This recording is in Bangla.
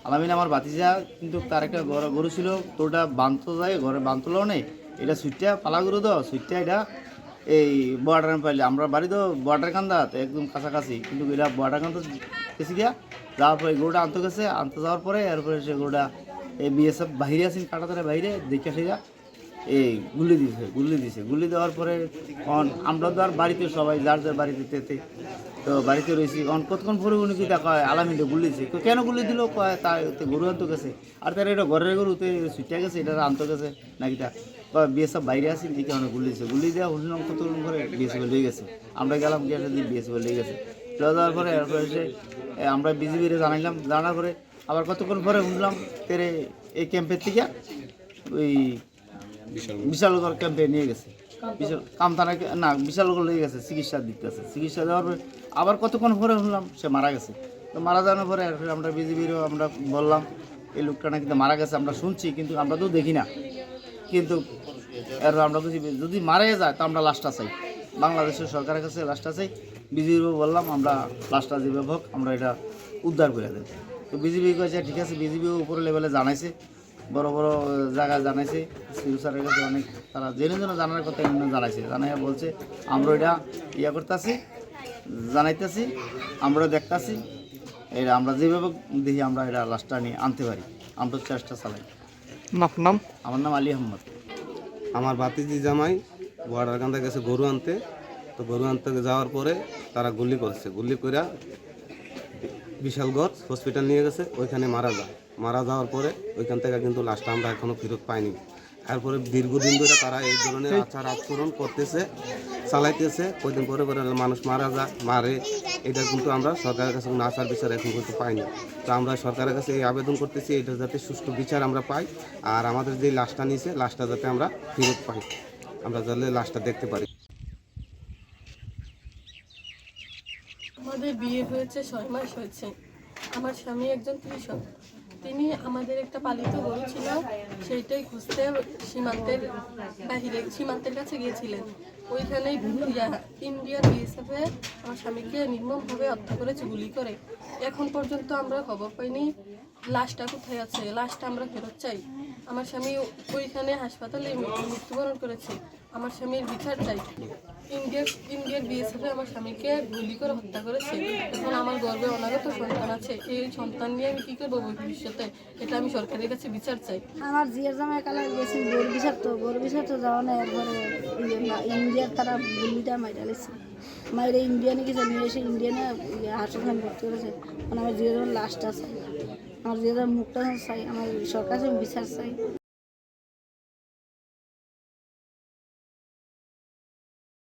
আলামিন আমার ভাতিজা, কিন্তু তার একটা গরু ছিল, তো ওটা বাঁধতে যায়, ঘরে বাঁধতেও নেই, এটা সুইটটা পালা গরু তো সুইটটা এটা এই বর্ডার পাইলে আমরা বাড়ি তো বর্ডার কান্দা একদম কাছাকাছি, কিন্তু এটা বর্ডার কান্দা গেছি গিয়া যাওয়ার পরে গরুটা আনতে গেছে, আনতে যাওয়ার পরে এরপরে সে গরুটা এই বিএসএফ বাহিরে আছেন কাটাতারে বাইরে দেখে সেটা এই গুল্লি দেওয়ার পরে আমরা তো আর বাড়িতে সবাই যার যার বাড়িতে তেতে তো বাড়িতে রয়েছি কতক্ষণ পরে উনি কি দেখা আলামিনটা গুল্লিছে কেন গুল্লি দিল কয় তার গরু আনতে গেছে, আর তার এটা ঘরের গরুতে ছুটে গেছে, এটা আনতে গেছে নাকি তা বিএসএফ বাইরে আসি এই কারণে গুল্লি দেওয়া শুনলাম কতক্ষণ করে বিএসএফ লেগে গেছে, আমরা গেলাম গিয়ে বিএসএফ লেগে গেছে চলে যাওয়ার পরে এরপরে এসে আমরা বিজিবিরে জানাইলাম, জানার পরে আবার কতক্ষণ পরে শুনলাম তেরে এই ক্যাম্পের থেকে ওই বিশালগড় ক্যাম্পে নিয়ে গেছে, বিশাল কামতানা না বিশালগড় লেগে গেছে, চিকিৎসা দিতে আছে, চিকিৎসা দেওয়ার পরে আবার কতক্ষণ পরে শুনলাম সে মারা গেছে। তো মারা যাওয়ার পরে আমরা বিজিবিরও আমরা বললাম এই লোকটা নাকি মারা গেছে, আমরা শুনছি কিন্তু আমরা তো দেখি না, কিন্তু এর আমরা বুঝি যদি মারা যায় তো আমরা লাশটা চাই, বাংলাদেশের সরকারের কাছে লাশটা চাই। বিজিবিও বললাম আমরা লাশটা যেভাবে হোক আমরা এটা উদ্ধার করে দেব। তো বিজিবি কয়েছে ঠিক আছে, বিজিবিও উপরে লেভেলে জানাইছে, বড় বড় জায়গায় জানাইছে, স্যারের কাছে অনেক তারা জেনে জানার কথা এমনি জানাইছে, জানাইয়া বলছে আমরা এটা ইয়া করতেছি, জানাইতেছি, আমরা দেখতেছি, এটা আমরা যেভাবে দেখি আমরা এটা লাশটা নিয়ে আনতে পারি, আমরা চেষ্টা চালাই। নাম? আমার নাম আলী আহমদ। আমার ভাতিজি জামাই বর্ডার কান্দা গেছে গরু আনতে, তো গরু আনতে যাওয়ার পরে তারা গুলি করছে, গুলি করে বিশালগড় হসপিটাল নিয়ে গেছে, ওইখানে মারা যাওয়ার পরে ওইখান থেকে কিন্তু লাশটা আমরা এখনও ফেরত পাইনি। তারপরে দীর্ঘদিন ধরে তারা এই ধরনের আচরণ করতেছে, চালাইতেছে, কয়েকদিন পরে করে মানুষ মারে, এটা কিন্তু আমরা সরকারের কাছে কোনো আচার বিচার এখন কিন্তু পাইনি। তো আমরা সরকারের কাছে এই আবেদন করতেছি এটা যাতে সুষ্ঠু বিচার আমরা পাই, আর আমাদের যে লাশটা নিয়েছে লাশটা যাতে আমরা ফেরত পাই, আমরা যাতে লাশটা দেখতে পারি। আমাদের বিয়ে হয়েছে 6 মাস হয়েছে। আমার স্বামী একজন কৃষক, তিনি আমাদের একটা পালিত গরু ছিল, সেইটাই খুঁজতে সীমান্তের কাছে গিয়েছিলেন। ওইখানেই ইন্ডিয়ান বিএসএফে আমার স্বামীকে নির্মমভাবে হত্যা করেছে গুলি করে। এখন পর্যন্ত আমরা খবর পাইনি লাশটা কোথায় আছে, লাশটা আমরা ফেরত চাই। আমার স্বামী ওইখানে হাসপাতালে মৃত্যুবরণ করেছে, আমার স্বামীর বিচার চাই। ইন্ডিয়ার বিএসএফে আমার স্বামীকে গুলি করে হত্যা করেছে। এখন আমার গর্ভে অনাগত সন্তান আছে, এই সন্তান নিয়ে আমি কী করবো ভবিষ্যতে, এটা আমি সরকারের কাছে বিচার চাই। আমার জিয়ার জামাই কালা গেছি গরু বিষাক্ত যাওয়া না, এরপরে ইন্ডিয়ার তারা গুলিটা মাইরালেছে, মাইরে ইন্ডিয়ানে কিছু নিয়ে এসে ইন্ডিয়ানে হাসপাতাল ভর্তি করেছে। মানে আমার জিয়ার জামাই লাশটা চাই, আমার জিয়ার মুখটা চাই, আমার সরকার বিচার চাই।